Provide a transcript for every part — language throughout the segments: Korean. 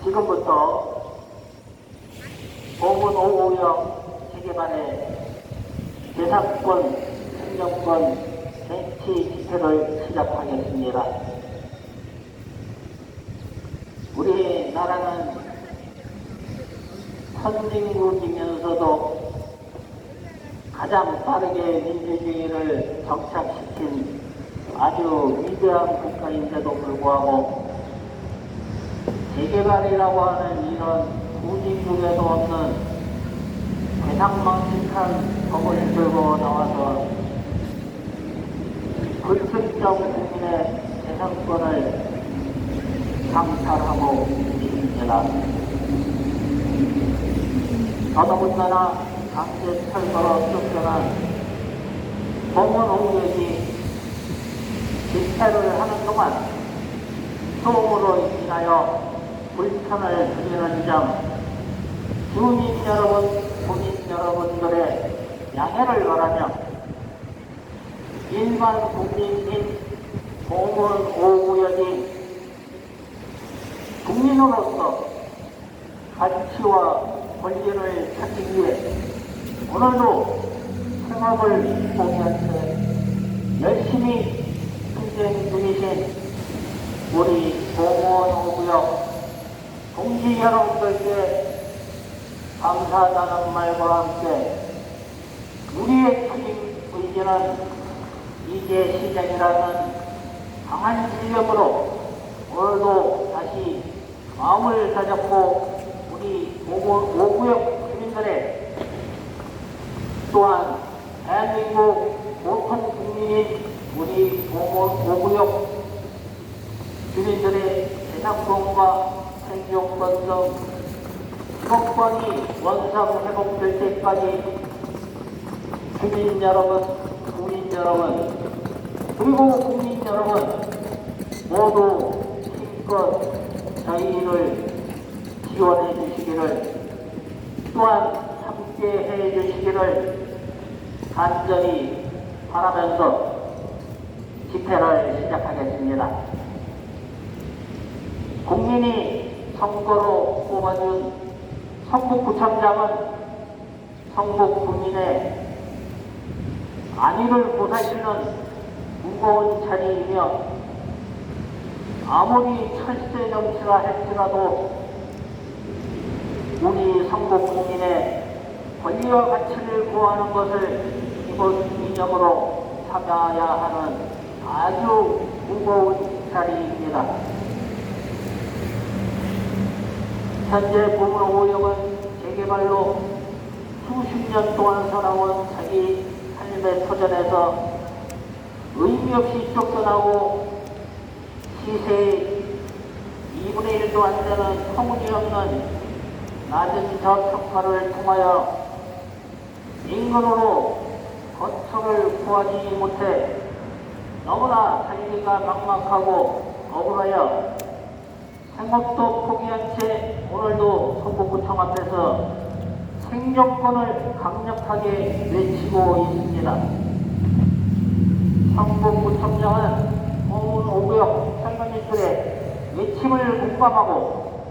지금부터 보문 5구역 재개발의 재산권, 행정권 쟁취 집회를 시작하겠습니다. 우리나라는 선진국이면서도 가장 빠르게 민주주의를 정착시킨 아주 위대한 국가인데도 불구하고 재개발이라고 하는 이런 후진국에도 없는 대상망측한 법을 들고 나와서 불특정 국민의 재산권을 강탈하고 있습니다. 더더군다나 강제 철거로 쫓겨난 보문 5구역이 집회를 하는 동안 소음으로 인하여 불편을 드리는 점 주민 여러분, 국민 여러분들의 양해를 바라며 일반 국민인 보문 5구역이 국민으로서 가치와 권리를 찾기 위해 오늘도 생업을 포기한 채 열심히 투쟁 중이신 우리 보문 5구역 동지 여러분들께 감사하다는 말과 함께 우리의 책임 의지는 이제 시작이라는 강한 진력으로 오늘도 다시 마음을 다잡고 우리 보문 5구역 주민들의 또한 대한민국 모든 국민인 우리 보문 5구역 주민들의 재산권과 행정권 등 주거권이 원상 회복될 때까지 주민 여러분, 국민 여러분, 그리고 국민 여러분 모두 힘껏 저희를 지원해 주시기를 또한 함께 해 주시기를 간절히 바라면서 집회를 시작하겠습니다. 국민이 선거로 뽑아준 성북구청장은 성북 국민의 안위를 보살피는 무거운 자리이며 아무리 철새 정치라 할지라도 우리 성북 국민의 권리와 가치를 구하는 것을 기본 이념으로 삼아야 하는 아주 무거운 자리입니다. 현재 보문 5구역은 재개발로 수십 년 동안 살아온 자기 삶의 터전에서 의미 없이 쫓겨나고 시세의 2분의 1도 안 되는 터무니없는 낮은 저평가를 통하여 인근으로 거처를 구하지 못해 너무나 살기가 막막하고 억울하여 생업도 포기한 채 오늘도 성북구청 앞에서 생존권을 강력하게 외치고 있습니다. 성북구청장은 보문 5구역 철거민들의 외침을 공감하고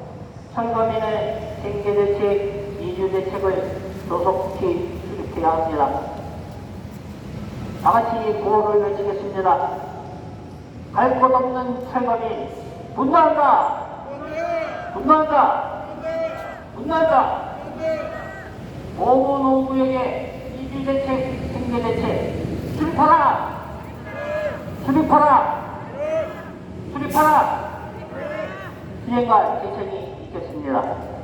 철거민의 생계대책, 이주대책을 조속히 수립해야 합니다. 다같이 구호를 외치겠습니다. 갈 곳 없는 철거민 분노한다! 분노한다! 분노한다! 보문 5구역의 이주대책, 생계대책 수립하라! 수립하라! 수립하라! 시행과 재청이 있겠습니다.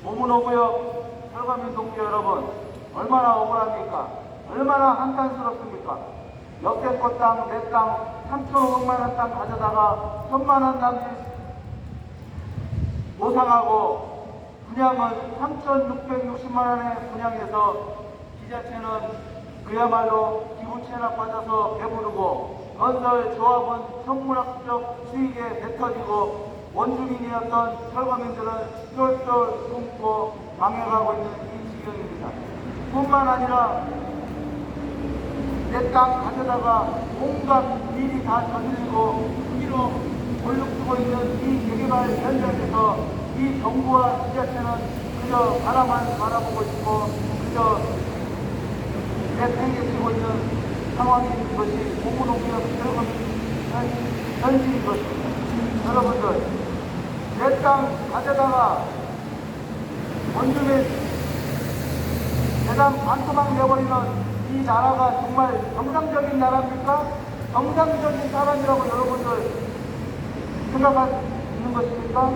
오문오구역 철거민 동지 여러분, 얼마나 억울합니까? 얼마나 한탄스럽습니까? 역대껏 땅, 내 땅, 3,500만 원 땅 가져다가 1,000만 원 남짓 보상하고 분양은 3,660만 원에 분양해서 지자체는 그야말로 기부채납 받아서 배부르고 건설 조합은 천문학적 수익에 배터지고 원주민이었던 철거민들은 쫄쫄 숨고 망해가고 있는 이 지경입니다. 뿐만 아니라 내 땅 가져다가 온갖 일이 다 저질리고 수기로 얼룩뜨고 있는 이 재개발 현장에서 이 정부와 지자체는 그저 바라만 바라보고 있고 그저 내팽개치고 있는 상황인 것이 오문오구역 철거민 현실인 것입니다. 여러분들, 내 땅 가져다가 원주민 대단 반토막 내버리는 이 나라가 정말 정상적인 나라입니까? 정상적인 사람이라고 여러분들 생각하는 것입니까?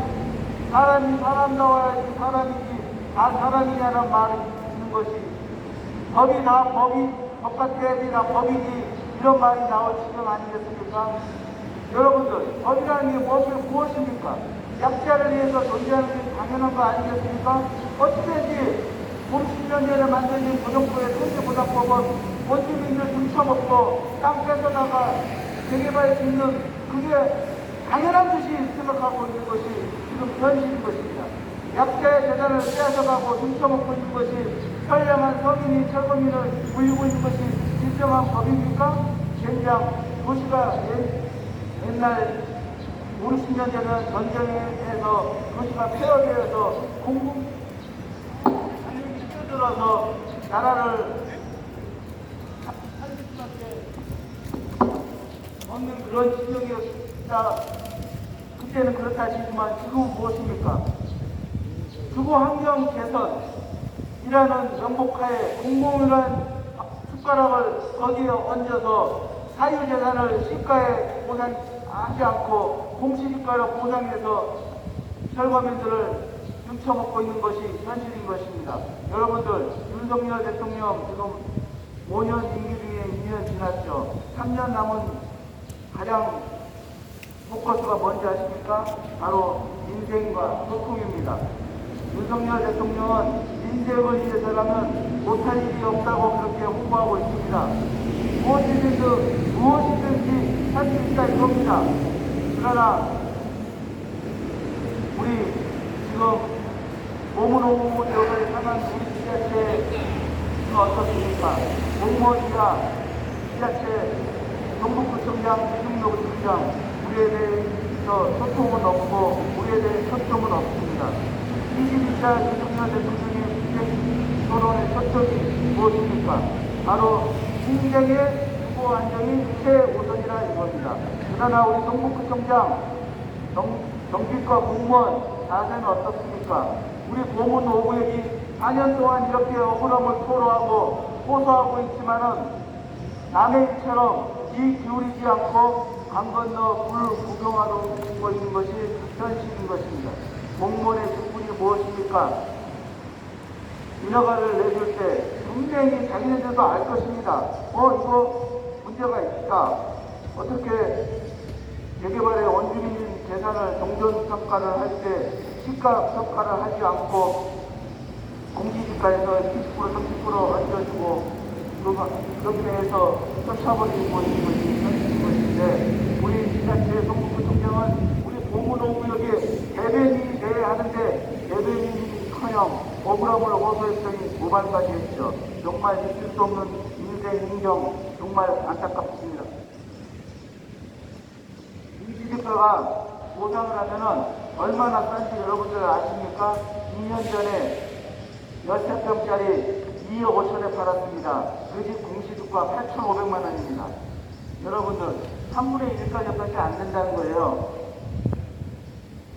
사람이 사람다워야지 사람이지 다 사람이냐는 말이 있는 것이 법이 다 법 같아야지 다 법이지 이런 말이 나올 지경 아니겠습니까? 여러분들, 법이라는 게 무엇입니까? 약자를 위해서 존재하는 게 당연한 거 아니겠습니까? 어찌되지 50년 전에 만들어진 고정부의 통제보장법은 원주민들 등쳐먹고 땅 뺏어다가 재개발 짓는 그게 당연한 듯이 생각하고 있는 것이 지금 현실인 것입니다. 약자의 재산을 빼앗아가고 등쳐먹고 있는 것이 선량한 서민이 철거민을 물리고 있는 것이 진정한 법입니까? 젠장 도시가 옛날 50년 전에 전쟁에서 도시가 폐허되어서 공군 자유이 뛰어들어서 나라를 살릴 수밖에 없는 그런 지경이었다. 그때는 그렇다 치지만 지금은 무엇입니까? 주거 환경 개선이라는 명목하에 공공이란 숟가락을 거기에 얹어서 사유재산을 시가에 보상하지 않고 공시지가로 보상해서 철거민들을 등쳐먹고 있는 것이 현실인 것입니다. 여러분들, 윤석열 대통령 지금 5년 임기 중에 2년 지났죠. 3년 남은 가장 포커스가 뭔지 아십니까? 바로 민생과 소통입니다. 윤석열 대통령은 민생을 위해서라면 못할 일이 없다고 그렇게 홍보하고 있습니다. 무엇이든지 할 수 있다 이겁니다. 그러나 우리 지금 오문오구역을 향한 우리 지자체가 어떻습니까? 공무원이나 지자체 경북구청장, 기준노구청장 우리에 대해서 소통은 없고 우리에 대해 초점은 없습니다. 22차 윤석열 대통령의 민생 토론의 초점이 무엇입니까? 바로 민생의 주거 안정이 최우선이라 이겁니다. 그러나 우리 경북구청장, 경비과 공무원 자세는 어떻습니까? 우리 오문오구역이 4년 동안 이렇게 억울함을 토로하고 호소하고 있지만은 남의 일처럼 귀 기울이지 않고 강 건너 물 구경하러 있는 것이 현실인 것입니다. 공무원의 직분이 무엇입니까? 인허가를 내줄 때 분명히 자기네들도 알 것입니다. 이거 문제가 있다. 어떻게 재개발의 원주민 재산을 정전평가를 할 때 시가평가를 하지 않고 공시지가에서 20% 30% 얹어주고 그렇게 해서 쫓아버리는 것이 현실인 것인데 우리 지자체 성북구청장은 우리 오문오구역에 대변인이 돼야 하는데 대변인이커녕 억울함을 호소했더니 고발까지 했죠. 정말 있을 수 없는 인생 인정, 정말 안타깝습니다. 임시대표가 보상을 하면은 얼마나 싼지 여러분들 아십니까? 2년 전에 13평짜리 2억 5천에 팔았습니다. 그 집 공시주가 8,500만 원입니다. 여러분들 3분의 1가격밖에 안 된다는 거예요.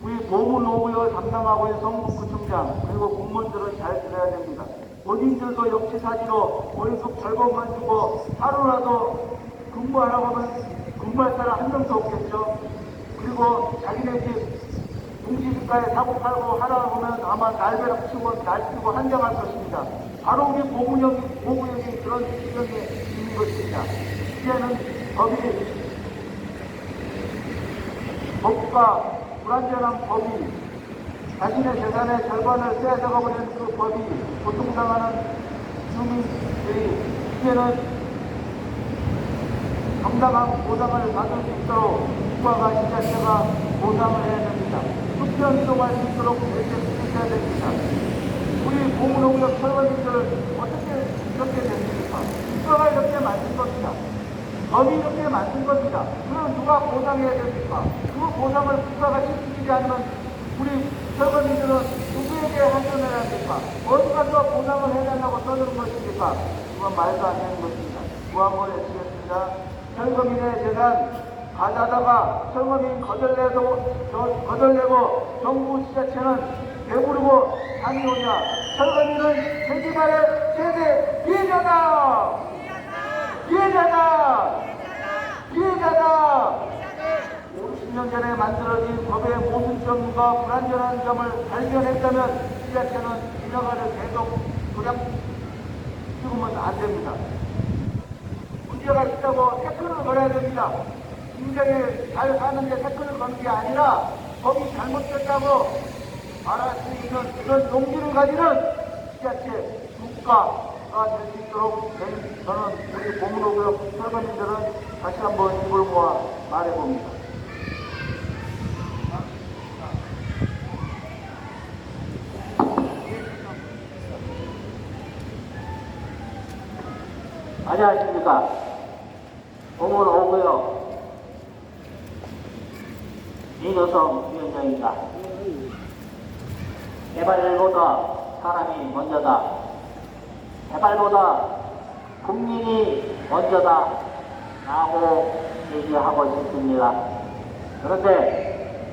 우리 노무노무역을 담당하고 있는 성북구청장 그리고 공무원들은 잘 들어야 됩니다. 본인들도 역지사지로 월급 절반만 주고 하루라도 근무하라고 하면 근무할 사람 한 명도 없겠죠. 그리고 자기네 집 공시지가에 사고 팔고 하라고 하면 아마 날벼락 치고 날뛰고 한정할 것입니다. 바로 우리 고무역이 그런 지경에 있는 것입니다. 이제는 법과 불완전한 법이 자신의 재산의 절반을 뺏어가버리는 그 법이 고통당하는 주민들이 이제는 정당한 보상을 받을 수 있도록 국가가 지자체가 보상을 해야 됩니다. 수평 이동할 수 있도록 대책해야 됩니다. 우리 고무노무역 철거민들 어떻게 이렇게 됩니까? 국가가 이렇게 만든 겁니다. 법이 이렇게 만든 겁니다. 그럼 누가 보상해야 됩니까? 그 보상을 국가가 지키지 않으면 우리 철거민들은 누구에게 한전해야 합니까? 어디 가서 보상을 해달라고 써주는 것입니까? 그건 말도 안 되는 것입니다. 구한번에 쓰겠습니다. 철거민의 재산 가져다가 철거민 거덜내고 정부 지자체는 배부르고 잠이 오냐. 철거민은 세기말의 최대 피해자다! 피해자다! 50년 전에 만들어진 법의 모순점과 불완전한 점을 발견했다면 지자체는 인허가를 계속 찍으면 안 됩니다. 문제가 있다고 태클을 걸어야 됩니다. 인생에 잘 사는데 태클을 거는 게 아니라 법이 잘못됐다고 말할 수 있는 그런 용기를 가지는 지자체, 국가가 될 수 있도록 저는 우리 고무노무역 철거민들은 다시 한번 입을 모아 말해봅니다. 안녕하십니까. 고무노무역 민호성 위원장입니다. 개발보다 사람이 먼저다. 개발보다 국민이 먼저다 라고 얘기하고 싶습니다. 그런데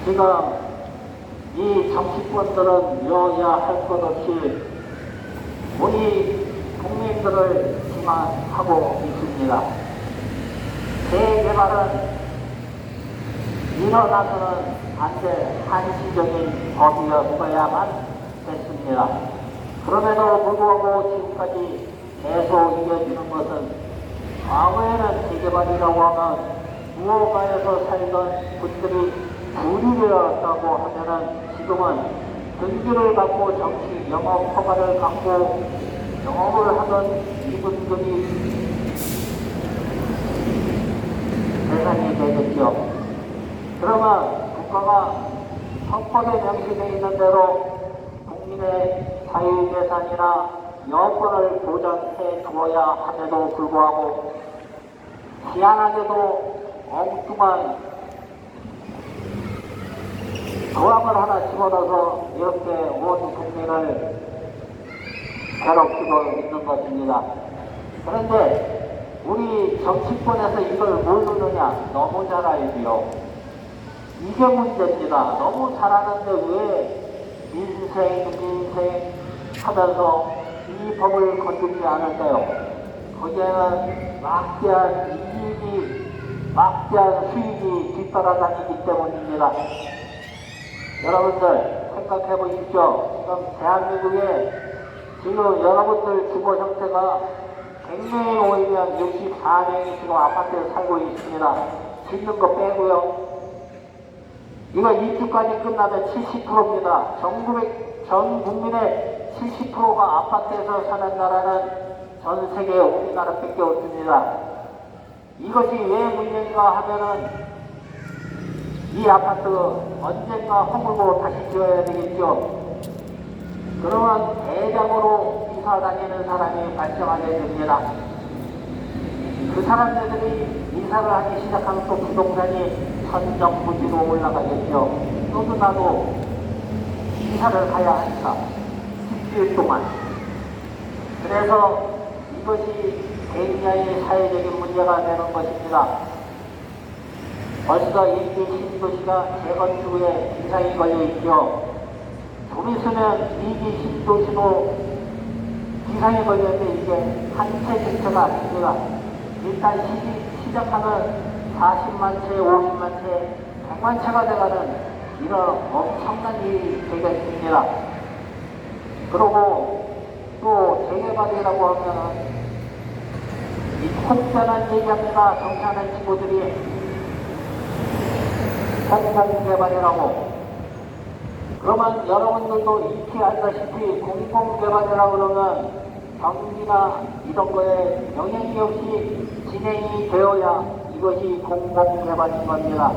지금 이 정치권들은 여야 할 것 없이 우리 국민들을 기만하고 있습니다. 재개발은 일어나서는 안 될 한시적인 법이었어야만 됐습니다. 그럼에도 불구하고 지금까지 계속 이어지는 것은 과거에는 재개발이라고 하면 무허가에서 살던 분들이 부류되었다고 하면은 지금은 등기를 갖고 정치 영업 허가를 갖고 영업을 하던 이분들이 대상이 되겠죠. 그러면 국가가 헌법에 명시되어 있는 대로 국민의 자유재산이나 여건을 보장해 주어야 함에도 불구하고 희한하게도 엉뚱한 조항을 하나 집어넣어서 이렇게 온 국민을 괴롭히고 있는 것입니다. 그런데 우리 정치권에서 이걸 모르느냐? 너무 잘 알지요. 이게 문제입니다. 너무 잘하는데 왜 민생 하면서 이 법을 건드리지 않을까요? 거기에는 막대한 이익이, 막대한 수익이 뒤따라다니기 때문입니다. 여러분들 생각해 보십시오. 지금 대한민국에 지금 여러분들 주거 형태가 100명이 모이면 64명이 지금 아파트에 살고 있습니다. 짓는 거 빼고요. 이거 2주까지 끝나면 70%입니다. 전 국민의 70%가 아파트에서 사는 나라는 전 세계 우리나라밖에 없습니다. 이것이 왜 문제인가 하면은 이 아파트 언젠가 허물고 다시 지어야 되겠죠. 그러면 대량으로 이사 다니는 사람이 발생하게 됩니다. 그 사람들이 이사를 하기 시작하면 또 부동산이 천정부지로 올라가겠죠. 너도 나도 이사를 가야 하니까 10일 동안. 그래서 이것이 굉장히 사회적인 문제가 되는 것입니다. 벌써 일기 신도시가 재건축에 이상이 걸려 있죠. 좀 있으면 2기 신도시도 기상이 걸렸는데 이게 한 채 주체가 아닙니다. 일단 시작하면 40만 채, 50만 채, 100만 채가 돼가는 이런 엄청난 일이 되겠습니다. 그리고 또 재개발이라고 하면은 이 혹변한 얘기합니다. 정치하는 친구들이 공공개발이라고. 그러면 여러분들도 익히 알다시피 공공개발이라고 그러면 경기나 이런 거에 영향이 없이 진행이 되어야 이것이 공공개발인 겁니다.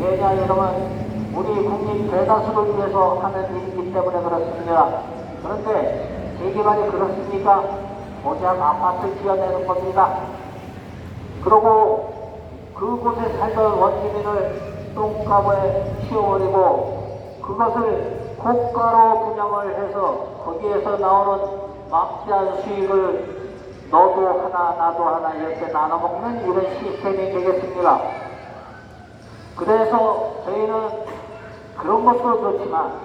왜냐하면 우리 국민 대다수를 위해서 하는 일이기 때문에 그렇습니다. 그런데 재개발이 그렇습니까? 고작 아파트 지어내는 겁니다. 그리고 그곳에 살던 원주민을 똥가루에 치워버리고 그것을 고가로 분양을 해서 거기에서 나오는 막대한 수익을 너도 하나 나도 하나 이렇게 나눠먹는 이런 시스템이 되겠습니다. 그래서 저희는 그런 것도 좋지만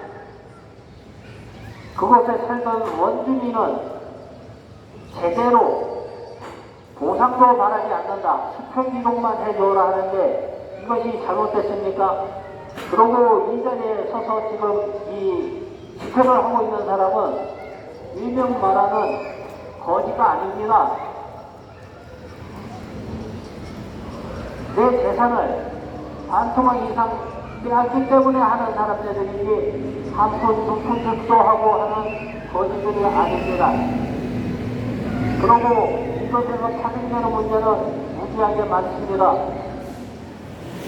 그곳에 살던 원주민은 제대로 보상도 바라지 않는다. 수평이동만 해줘라 하는데 이것이 잘못됐습니까? 그러고 이 자리에 서서 지금 이 집회를 하고 있는 사람은 일명 말하는 거지가 아닙니다. 내 재산을 반토막 이상 빼앗기 때문에 하는 사람들이지 한 푼, 두 푼 득도하고 하는 거지들이 아닙니다. 그러고 이것에서 파생되는 문제는 무지하게 많습니다.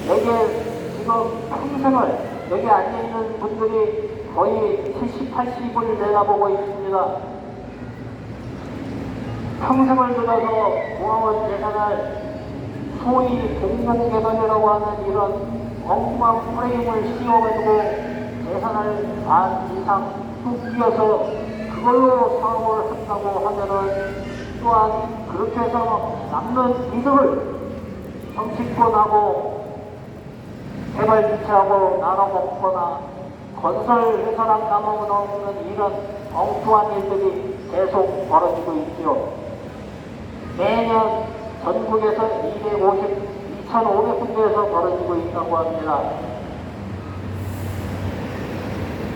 여기에 지금 평생을 여기 앉아있는 분들이 거의 70, 80을 내다보고 있습니다. 평생을 들어서 모아온 재산을 소위 공공개발이라고 하는 이런 엉뚱한 프레임을 씌워가지고 재산을 반 이상 뚝 끼워서 그걸로 사업을 한다고 하면은 또한 그렇게 해서 남는 이득을 정치권하고 개발주체하고 나눠먹거나 건설회사랑 나눠먹는 이런 엉뚱한 일들이 계속 벌어지고 있죠. 매년 전국에서 2,500군데에서 벌어지고 있다고 합니다.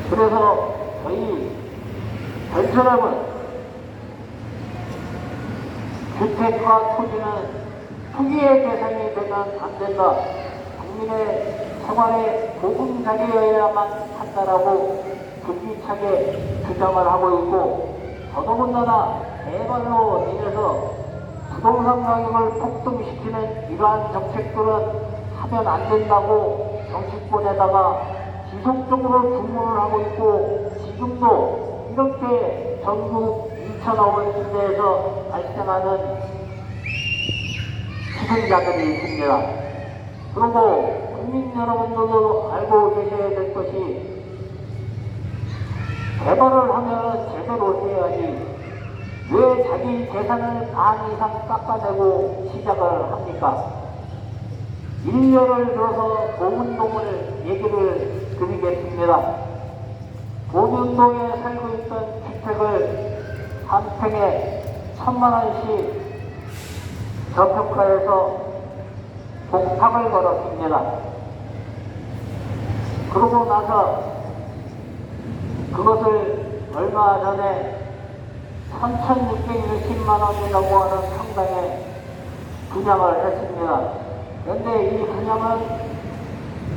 그래서 저희 전체람은 주택과 토지는 투기의 대상이 되면 안 된다. 국민의 생활에 보금자리여야만 한다라고 불기차게 주장을 하고 있고 더더군다나 개발로 인해서 부동산 가격을 폭등시키는 이러한 정책들은 하면 안 된다고 정치권에다가 지속적으로 주문을 하고 있고 지금도 이렇게 전국 2,500군데에서 발생하는 희생자들이 있습니다. 그리고 국민 여러분들도 알고 계셔야 될 것이 개발을 하면 제대로 해야지 왜 자기 재산을 반 이상 깎아내고 시작을 합니까? 1년을 들어서 보문동을 얘기를 드리겠습니다. 보문동에 살고 있던 주택을 한 평에 1,000만원씩 저평가해서 공탁을 걸었습니다. 그러고 나서 그것을 얼마 전에 3,660만원이라고 하는 상당에 분양을 했습니다. 그런데 이 분양은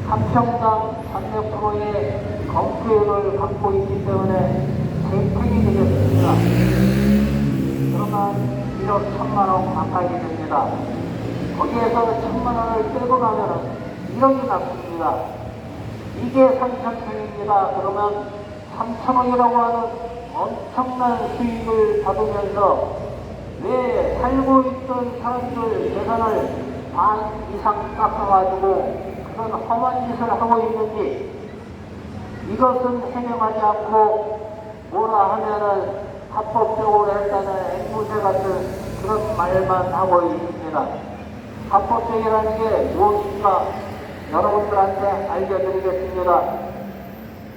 한 평당 300%의 검토율을 갖고 있기 때문에 재평이 되겠습니다. 그러면 1억 1,000만원 가까이 됩니다. 거기에서 1,000만원을 빼고 나면 1억이 남습니다. 이게 3,000평입니다. 그러면 3,000억이라고 하는 엄청난 수익을 받으면서 왜 살고 있던 사람들 재산을 반 이상 깎아가지고 그런 험한 짓을 하고 있는지 이것은 해명하지 않고 뭐라 하면은 합법적으로 했다는 앵무새 같은 그런 말만 하고 있습니다. 합법적이라는 게 무엇인가 여러분들한테 알려드리겠습니다.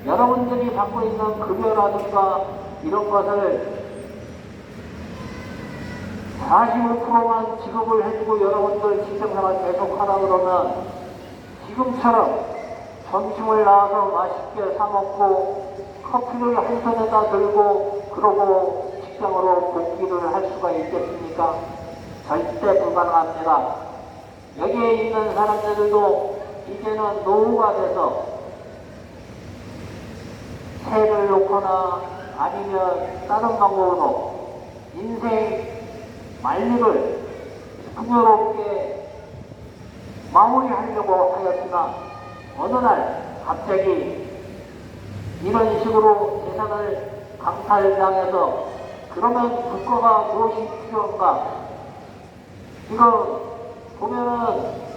여러분들이 받고 있는 급여라든가 이런 것을 45%만 지급을 해주고 여러분들 직장생활 계속 하라 그러면 지금처럼 점심을 나와서 맛있게 사먹고 커피를 한 손에다 들고 그러고 직장으로 복귀를 할 수가 있겠습니까? 절대 불가능합니다. 여기에 있는 사람들도 이제는 노후가 돼서 세를 놓거나 아니면 다른 방법으로 인생 만립을 풍요롭게 마무리하려고 하였으나 어느 날 갑자기 이런 식으로 재산을 강탈당해서 그러면 국가가 무엇이 필요한가? 이거 보면은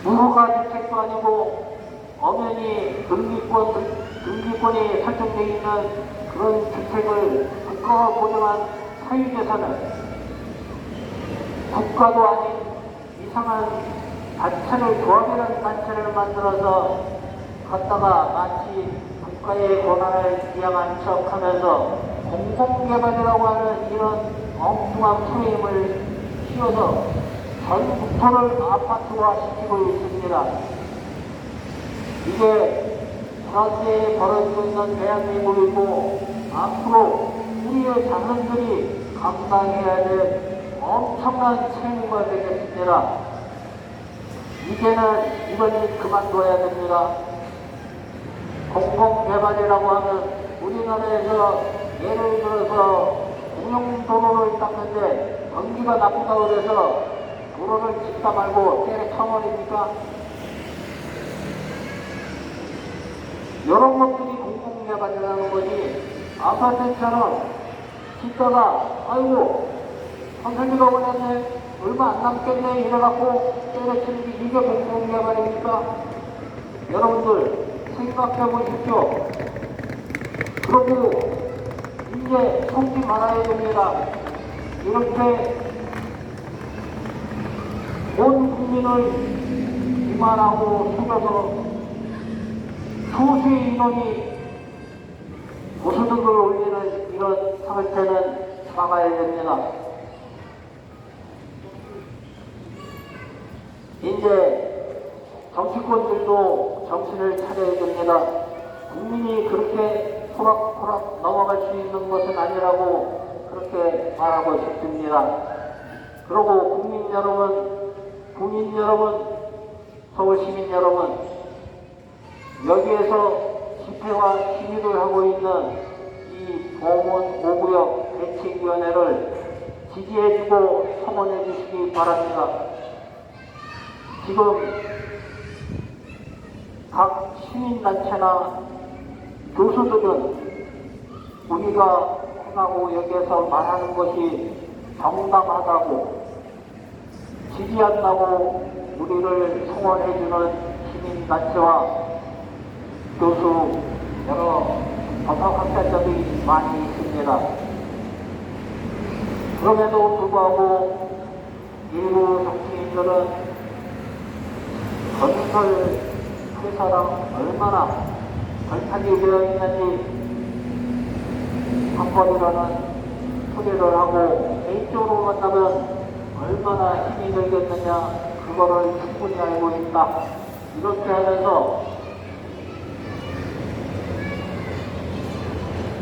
무허가 주택도 아니고 엄연히 등기권이 설정되어 있는 그런 주택을 국가가 보장한 사유재산을 국가도 아닌 이상한 단체를 조합이라는 단체를 만들어서 갖다가 마치 국가의 권한을 이양한 척하면서 공공개발이라고 하는 이런 엉뚱한 프레임을 씌워서 전 국토를 아파트화 시키고 있습니다. 이게 현재 벌어지고 있는 대한민국이고 앞으로 우리의 자손들이 감당해야 될 엄청난 책무가 되겠습니다. 이제는 이번 일 그만둬야 됩니다. 공공개발이라고 하면 우리나라에서 예를 들어서 공용도로를 닦는데 경기가 나쁘다고 그래서 도로를 짓다 말고 때려쳐버립니까? 이런 것들이 공공개발이라는 거지 아파트처럼 짓다가 아이고 선생님이 원했네 얼마 안 남겠네 이래갖고 때려치는 게 이게 공공개발입니까? 여러분들 생각해 보십시오. 그러고 이제 속지 말아야 됩니다. 이렇게 온 국민을 기만하고 속여서 소수의 인원이 고소득을 올리는 이런 상태는 막아야 됩니다. 이제 정치권들도 정신을 차려야 됩니다. 국민이 그렇게 호락호락 넘어갈 수 있는 것은 아니라고 그렇게 말하고 싶습니다. 그리고 국민 여러분, 서울 시민 여러분, 여기에서 집회와 시위를 하고 있는 이 보문 5구역 대책위원회를 지지해주고 성원해주시기 바랍니다. 지금 각 시민단체나 교수들은 우리가 행하고 여기에서 말하는 것이 정당하다고 지지한다고 우리를 성원해주는 시민단체와 교수 여러 법학학자들이 많이 있습니다. 그럼에도 불구하고 일부 정치인들은 건설 회사랑 얼마나 결탁이 되어 있는지 한번이라는 소개를 하고 개인적으로 만나면 얼마나 힘이 들겠느냐 그거를 충분히 알고 있다. 이렇게 하면서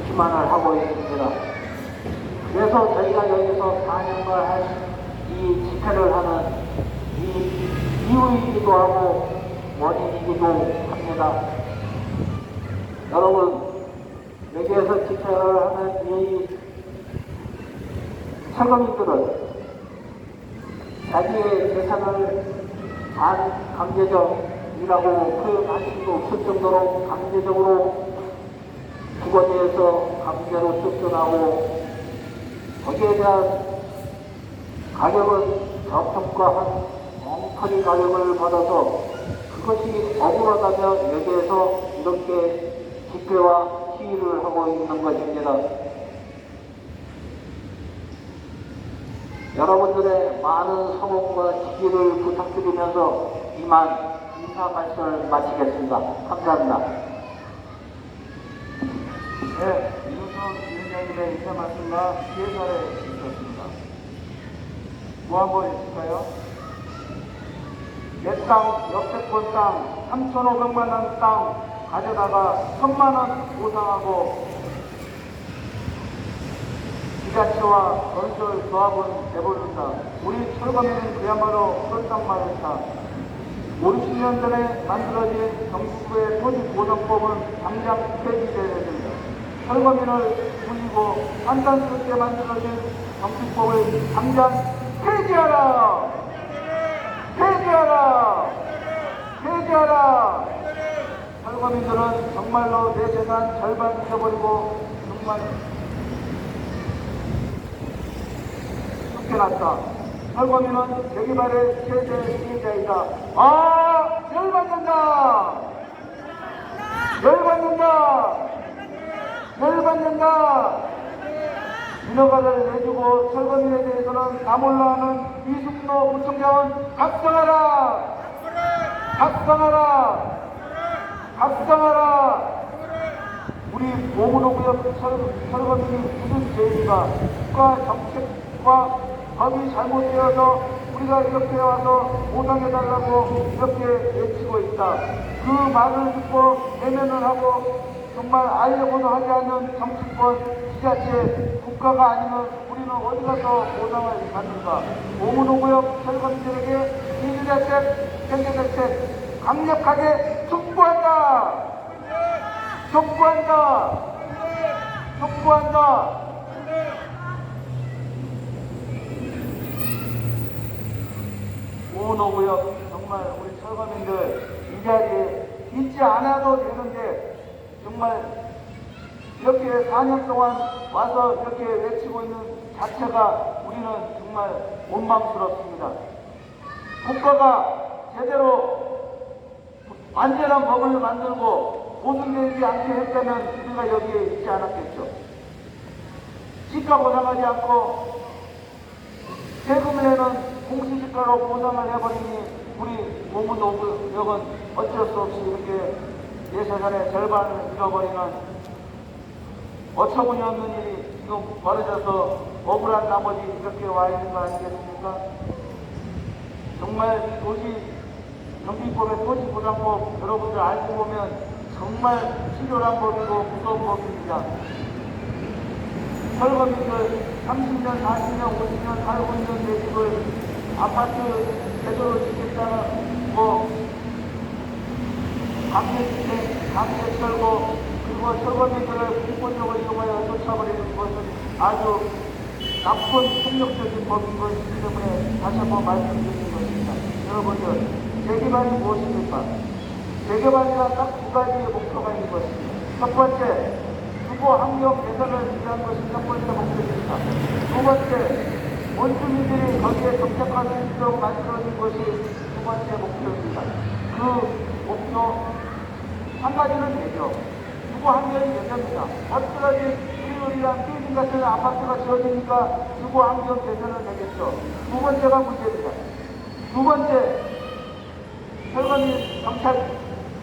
기만을 하고 있습니다. 그래서 저희가 여기서 4년간 이 집회를 하는 이 이유이기도 하고 원인이기도 합니다. 여러분, 여기에서 집회를 하는 이 세금인들은 자기의 재산을 반강제적이라고 표현할 수도 없을 정도로 강제적으로 주거지에서 강제로 쫓겨나고 거기에 대한 가격은 정통과 한 엉터리 가격을 받아서 그것이 억울하다며 여기에서 이렇게 집회와 시위를 하고 있는 것입니다. 여러분들의 많은 성원과 지지를 부탁드리면서 이만 인사 말씀을 마치겠습니다. 감사합니다. 네, 이우선 위원장님의 인사 말씀과 기회사를 주셨습니다. 뭐 한번 해줄까요? 내 땅, 역세권 땅, 3,500만 원 땅 가져다가 1,000만 원 보상하고 지자체와 건설 조합은 내버린다. 우리 철거민은 그야말로 그렇단 말이다. 50년 전에 만들어진 정부의 토지보전법은 당장 폐지되어야 된다. 철거민을 불리고 판단스럽게 만들어진 정치법을 당장 폐지하라! 폐지하라! 폐지하라! 철거민들은 정말로 내 재산 절반 잊어버리고 정말 쫓겨났다. 철거민은 재개발의 최대 피해자이다. 아! 열받는다! 열받는다! 열받는다! 민허가를 내주고 철거민에 대해서는 나 몰라 하는 이승로 구청장은 각성하라! 각성하라! 각성하라! 우리 오문호구역 철거민이 무슨 죄인가? 국가 정책과 법이 잘못되어서 우리가 이렇게 와서 보상해달라고 이렇게 외치고 있다. 그 말을 듣고 대면을 하고 정말 알려고도 하지 않는 정치권, 지자체, 국가가 아니면 우리는 어디 가서 보상을 받는가? 오문호구역 철거민들에게 민주대책, 경제대책 강력하게 촉구한다! 촉구한다! 촉구한다! 오문호구역 정말 우리 철거민들 이 자리에 있지 않아도 되는데 정말 이렇게 4년 동안 와서 이렇게 외치고 있는 자체가 우리는 정말 원망스럽습니다. 국가가 제대로 안전한 법을 만들고 보존되지 않게 했다면 우리가 여기에 있지 않았겠죠. 시가 보상하지 않고 세금을 내는 공시지가로 보상을 해버리니 우리 오문호구역은 어쩔 수 없이 이렇게 내 재산의 절반을 잃어버리는 어처구니 없는 일이 지금 벌어져서 억울한 나머지 이렇게 와 있는 거 아니겠습니까? 정말 정비법의 토지보상법 여러분들 알고 보면 정말 치졸한 법이고 무서운 법입니다. 철거민들 30년, 40년, 50년 살고 있는 내 집을 아파트 제대로 짓겠다는 강제주택, 강제철거 그리고 철거민들을 공권력을 이용하여 쫓아버리는 것은 아주 나쁜 폭력적인 법인 것이기 때문에 다시 한번 말씀드리는 것입니다. 여러분들, 재개발이 무엇입니까? 재개발이란 딱 두 가지의 목표가 있는 것입니다. 첫 번째, 주거 환경 개선을 위한 것이 첫 번째 목표입니다. 두 번째, 원주민들이 거기에 정착할 수 있도록 만들어진 것이 두 번째 목표입니다. 그 목표 한 가지는 되죠. 주거 환경이 개선입니다. 어쩌라지 우리랑 빌딩 같은 아파트가 지어지니까 주거 환경 개선은 되겠죠. 두 번째가 문제입니다. 두 번째, 철거민 정착,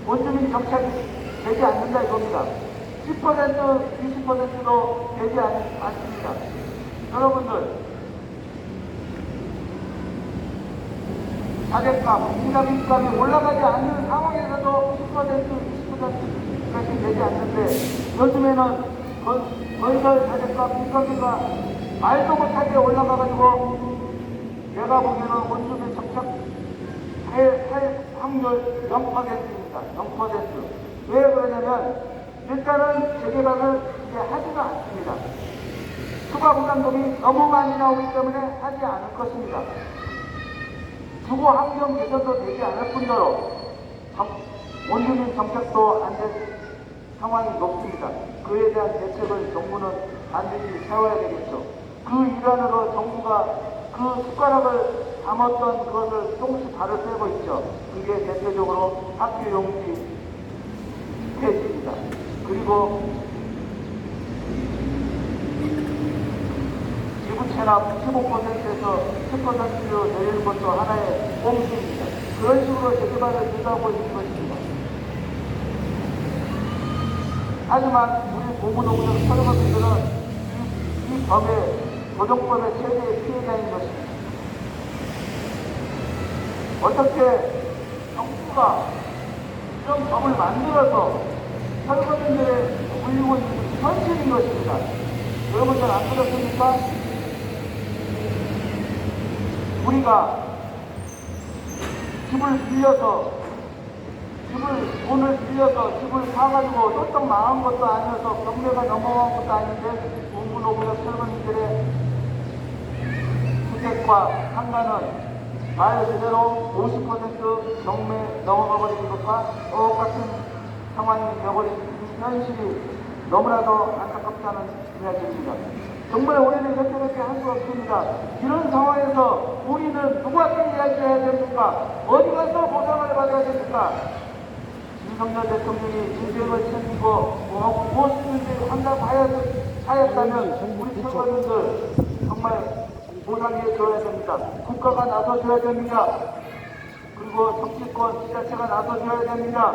원주민 정착이 되지 않는다 이겁니다. 10%, 20%도 되지 않습니다. 여러분들, 자재값, 인감이 올라가지 않는 상황에서도 10%, 20%까지 되지 않는데 요즘에는 건설 자재값, 인건비가 말도 못하게 올라가가지고 내가 보기에는 원주민 정착할 확률 0%입니다. 0%. 왜 그러냐면 일단은 재개발을 이제 하지도 않습니다. 추가 부담금이 너무 많이 나오기 때문에 하지 않을 것입니다. 주거 환경 개선도 되지 않을 뿐더러 원주민 정착도 안 될 상황이 높습니다. 그에 대한 대책을 정부는 반드시 세워야 되겠죠. 그 일환으로 정부가 그 숟가락을 담았던 그것을 조금씩 발을 떼고 있죠. 그게 대표적으로 학교 용지 폐지입니다. 그리고 기부 체납 15%에서 10%로 내리는 것도 하나의 꼼수입니다. 그런 식으로 재개발을 유도하고 있는 것입니다. 하지만 우리 고무노무적 철거민들은 이 법의 조정법의 최대의 피해자인 것입니다. 어떻게 정부가 이런 법을 만들어서 철거민들의 물리고 있는 것이 현실인 것입니다. 여러분들 안 그렇습니까? 우리가 돈을 빌려서 집을 사가지고 똘똘 망한 것도 아니어서 경매가 넘어간 것도 아닌데 고무노무적 철거민들의 주택과 상가는 말 그대로 50% 경매 넘어가 버리는 것과 똑같은 상황이 되어버린 현실이 너무나도 안타깝다는 이야기입니다. 정말 우리는 이렇게 할 수 없습니다. 이런 상황에서 우리는 누구한테 이야기해야 됩니까? 어디 가서 보상을 받아야 됩니까? 윤석열 대통령이 인생을 챙기고 무엇이든지 한다고 하였다면 우리 철거민들 정말 보상해 줘야 됩니다. 국가가 나서줘야 됩니다. 그리고 정치권, 지자체가 나서줘야 됩니다.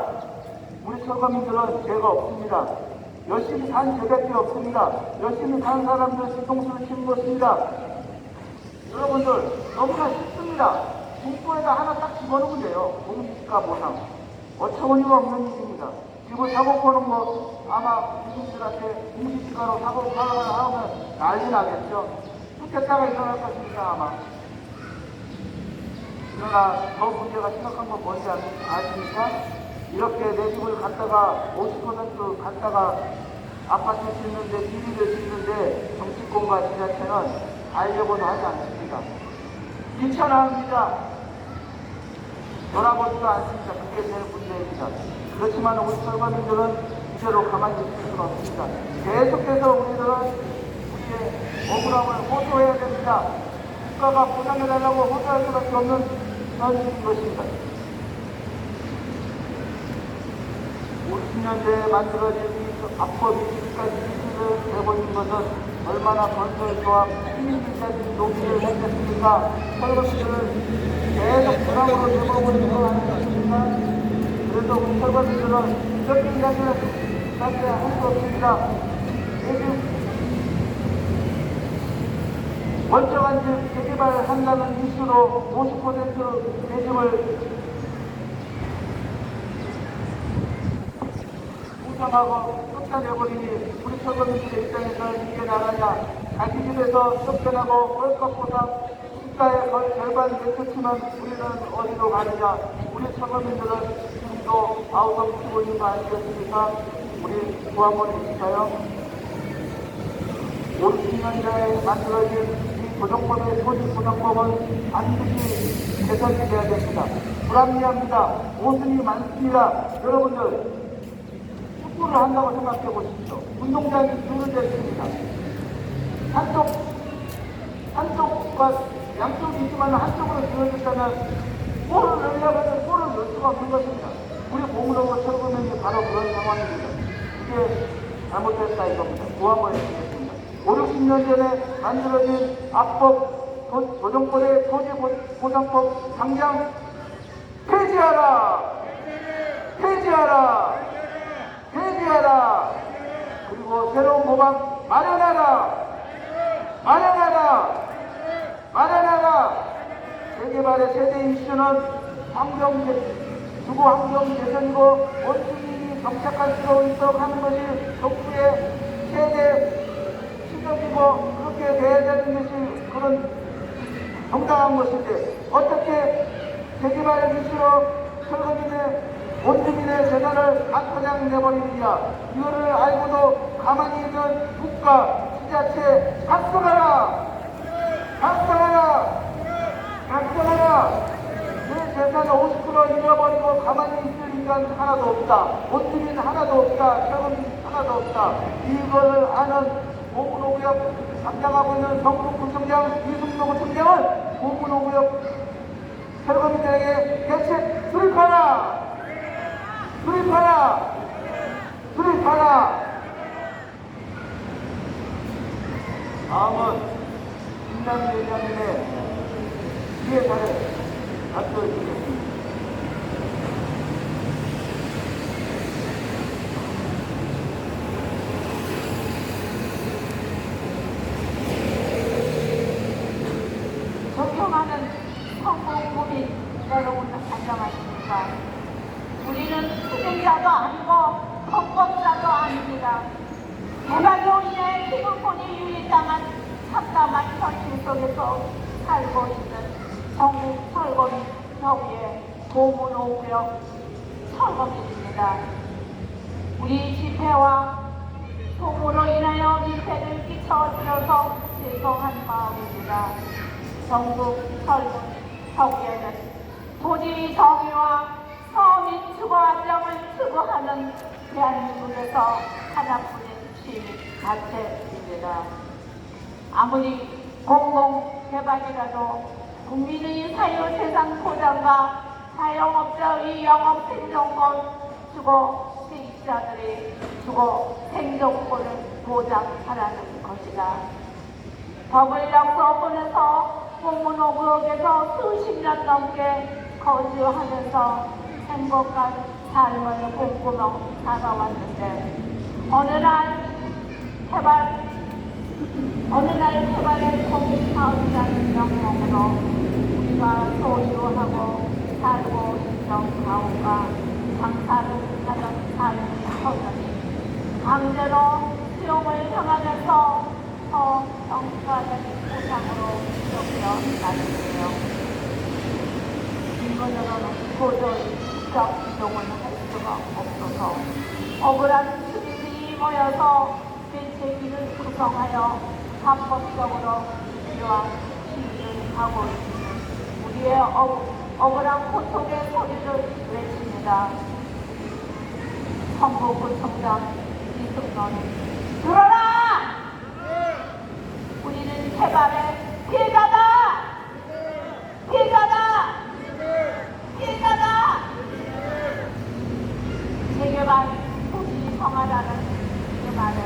우리 철거민들은 죄가 없습니다. 열심히 산 죄밖에 없습니다. 열심히 산 사람들 뒤통수를 치는 것입니다. 여러분들 너무나 쉽습니다. 국고에다 하나 딱 집어넣으면 돼요. 공시지가 보상. 어처구니가 없는 일입니다. 집을 사고 파는 거 아마 국민들한테 공시지가로 사고 파는 하면 난리 나겠죠. 죽겠다가 일어날 것입니다. 아마. 그러나 더 문제가 심각한 건 뭔지 아십니까? 이렇게 내 집을 갖다가 50% 갖다가 아파트 짓는데 비리를 짓는데 정치권과 지자체는 알려고도 하지 않습니다. 비천합니다. 돌아보지도 않습니다. 그게 제일 문제입니다. 그렇지만 우리 철거민들은 이대로 가만히 있을 수는 없습니다. 계속해서 우리들은 우리의 억울함을 호소해야 됩니다. 국가가 보상해달라고 호소할 수밖에 없는 현실인 것입니다. 50년대에 만들어진 이 합법이 지금까지 실시를 되고 있는 것은 얼마나 건설조합 시민주의자들이 노기를 했겠습니까? 철거민들은 계속 불황으로 되어버리고 있는 거 아니겠습니까? 그래서 우리 철거민들은 이렇게 이야기를 할 수 없습니다. 멀쩡한 집 재개발을 한다는 이슈로 50% 대집을 하고 쫓아내버리니 우리 철거민들의 입장에서는 이게 나라냐. 자기 집에서 쫓겨나고 벌컥보상 시가의 절반 내쫓으면 우리는 어디로 가느냐. 우리 철거민들은 지금도 아우성 치고 있는 거 아니겠습니까? 우리 또 한 번 해주실까요? 50년대에 만들어진 이 조정법의 토지보상법은 반드시 개선이 돼야 됩니다. 불합리합니다. 모순이 많습니다. 여러분들 축구를 한다고 생각해 보십시오. 운동장이 둘을 되어 있습니다. 한쪽과 양쪽이 있지만 한쪽으로 들어졌다면 골을 넣으려면 골을 넣을 수가 없는 것입니다. 우리 고무노무 철거민이 바로 그런 상황입니다. 이게 잘못됐다 이겁니다. 구한번 해주겠습니다. 5, 60년 전에 만들어진 합법 조정법의 토지보상법 당장 폐지하라! 폐지하라! 폐지하라! 그리고 새로운 법안 마련하라! 마련하라! 마련하라! 재개발의 세대 이슈는 주거 환경 개선이고 원주민이 정착할 수 있도록 하는 것이 정부의 최대 시적이고 그렇게 돼야 되는 것이 그런 정당한 것인데 어떻게 재개발 이슈로 철거민의 원주민의 재산을 한터장 내버리느냐. 이거를 알고도 가만히 있는 국가, 지자체 각성하라! 각성하라! 각성하라! 내 재산을 50% 잃어버리고 가만히 있을 인간 하나도 없다. 원주민 하나도 없다. 철거민 하나도 없다. 이거를 아는 고문오구역 담당하고 있는 정부구청장 이승노구청장은 고문오구역 철거민들에게 대책 수립하라! 수립하라! 수립하라! 다음은 김남기 회장님의 기회사를 발표해주겠습니다. 존경하는 성공국민 여러분 안녕하십니까? 우리는 투쟁자도 아니고 헌법자도 아닙니다. 개발로 인해 기득권이 유리당한 참담한 현실 속에서 살고 있는 전국 철거민 협의회 고문오구역 철거민입니다. 우리 집회와 소모로 인하여 민폐를 끼쳐드려서 죄송한 마음입니다. 전국 철거민 협의회는 토지 정의와 서민 주거 안정을 추구하는 대한민국에서 하나뿐인 시민단체입니다. 아무리 공공개발이라도 국민의 사유재산 보장과 자영업자의 영업 생존권, 주거 세입자들의 주거 생존권을 보장하라는 것이다. 법을 역서권에서 고문오구역에서 수십 년 넘게 거주하면서 행복한 삶을 꿈꾸며 살아왔는데 어느 날 개발의 공익사업이라는 명목으로 우리가 소유하고 살고 있던 가옥과 장사를 하던 삶의 허전이 강제로 수용을 당하면서 더 평가적인 보상으로 여겨나는데요. 인근으로는 도저히 직접 이동을 할 수가 없어서 억울한 주민들이 모여서 대책위를 구성하여 합법적으로 우리와 시위를 하고 있는 우리의 억울한 고통의 소리를 외칩니다. 성북구청장 이승노는 들어라! 우리는 개발의 피해자다! 피해자다! 피해자다! 재개발 도시 성하라는 그 말에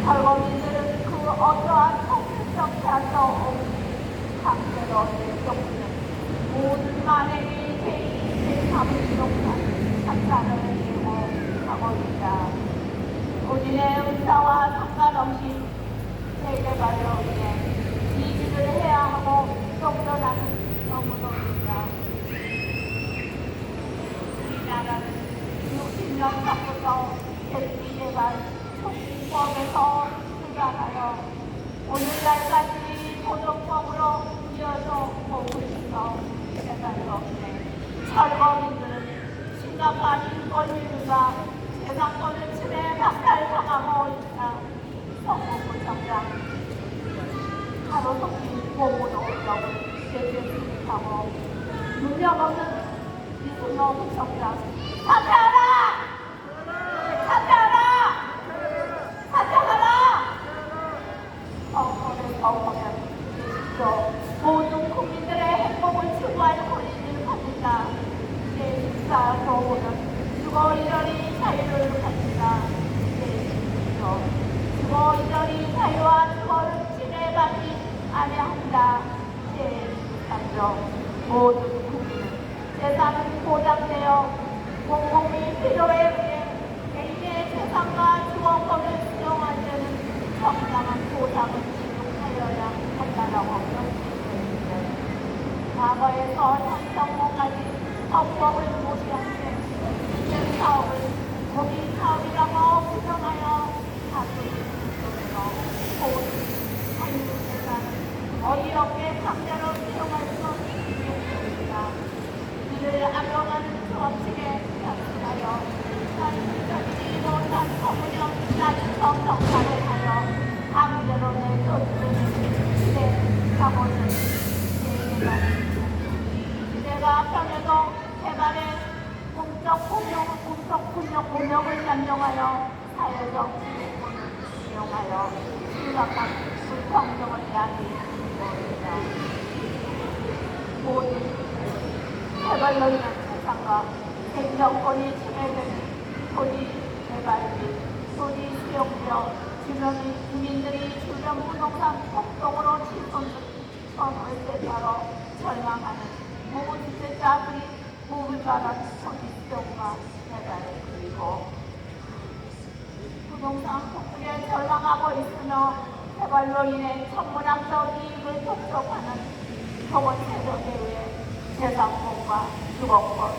철거민들은 그 어떠한 통일적 제한도 없이 강제로 내쫓는 모든 만행의 제2제3지동산 참사를 예고하고 있다. 본인의 의사와 상관없이 재개발로 인해 이직을 해야 하고 쫓겨나는 경우도 있다. 우리나라는 60년부터 대기개발 총법에서 출발하여 오늘날까지 도덕법으로 이어져 오고 있어 개발로 인해 철거민들은 심각한 인권위기가 재산권을 침해 박탈당하고 있다. 성북구청장 가로속히 고문오구역을 재개수립하고 능력없는 이승노 구청장 사퇴하라! 사퇴하라! 사퇴하라! 정권을 거부하면 또 모든 국민들의 행복을 추구할 권리를 갖는다. 제14 교훈은 주거 이전의 자유를 갖는다. 제16조 주거 이전의 자유와 주거를 침해받지 아니한다. 제13조 모든 국민은 재산은 보장되어 공공의 필요에 의해 개인의 재산과 주거권을 수용할 때는 정당한 보상을 지급하여야 한다라고 명시했는데 과거에서 현정모까지 헌법을 무시한 채 시행 사업을 공익 사업이라고 부정하여 다수의원으로 모든 사유재산은 어이없게 강제로 수용할 수 있습니다. 이를 악용하는 수업식에 현실하여 사유재산이 못한 소문형 나중성 정산을 하여 강제로 내쫓는 시대 사고는 재개발입니다. 시대가 변해도 개발의 공적 분명을 변경하여 사회적 지위권을 인용하여 심각한 불평등을 이야기했습니다. 모든 개발로 인한 세상과 생명권이 침해되는 토지 개발 및 토지 수용료 주변의 주민들이 주변 부동산 폭동으로 치솟을 때따라 절망하는 무주택자들이 불가한 토지 수용과 개발 그리고 부동산 폭등에 절망하고 있으며 개발로 인해 천문학적 이익을 독촉하는 토건 세력에 의해 재산권과 주거권,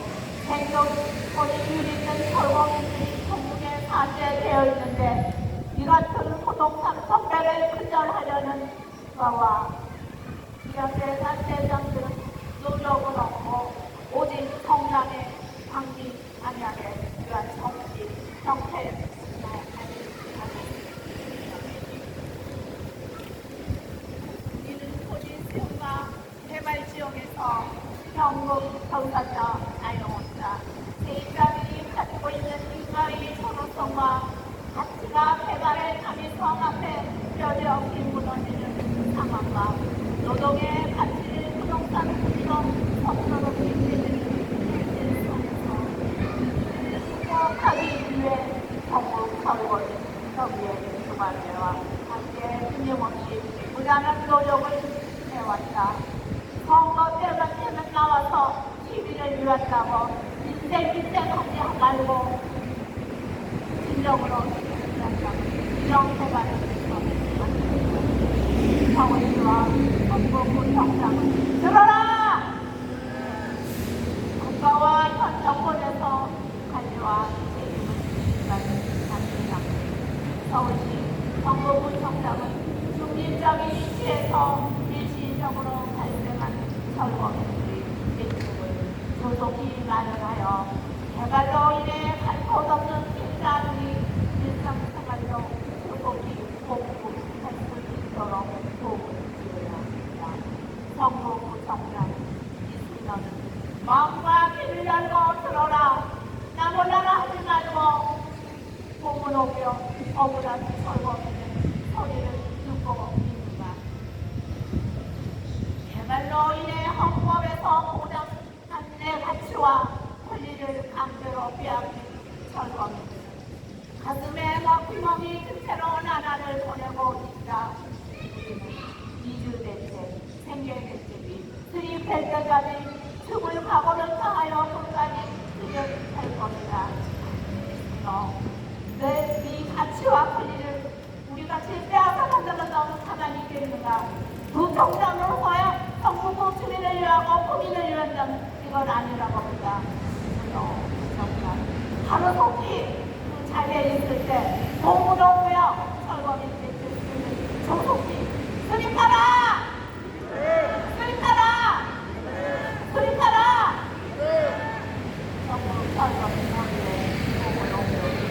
생존권이 유리된 철거민들이 전국에 사죄되어 있는데 이 같은 부동산 선배를 근절하려는 바와 이렇게 사채장들은 노력을 얻고 오직 성장의 방지 아니하게 위한 정치 형태를 우리는 토지 수용과 개발 지역에서 현금 경사자 자영업자 세입자들이 갖고 있는 인가의 전호성과 가치가 개발의 가미성 앞에 뼈대없이 무너지는 상황과 노동의 가치를 부동산 토지로 성스럽게 되는 현실 속에서 행복하기 위해 전국 서울권 협의회 주말대와 함께 끊임없이 무단한 노력을 해왔다. 선거 때는 나와서 시민을 위한다고 인생 하지 말고 진정으로 이런 개발을 서울시와 정부부 정당은 들어라! 국가와 현 정권에서 관리와 책임을 받습니다. 서울시 정부부 정당은 중립적인 위치에서 일시적으로 발생한 철거민들의 대책을 조속히 마련하여 개발로 인해 갈 곳 없는 일자들이 일상생활로 조속히 복구할 수 있도록 도움을 주어야 합니다. 정부부 정당 이순원은 마음과 귀를 열고 들어라. 나 몰라라 하지 말고 공문 오며 억울한 철거민의 소리를 듣고 있는가. 개발로 인해 헌법에서 보장한 내 가치와 권리를 강제로 빼앗긴 철거민들은 가슴에 먹구멍이 든 채로 나라를 보내고 있다. 이주대책, 생계대책이 수립될 때까지 죽을 각오를 당하여 끝까지 수립할 것이다. 내 가치와 권리를 우리같이 빼앗아간다면 너무 가만히 있겠는가. 그 정당으로 봐야 정부고 주민을 위하고 국민을 위한다면 이건 아니라고 합니다. 하루 속히 그 자리에 있을 때 공무로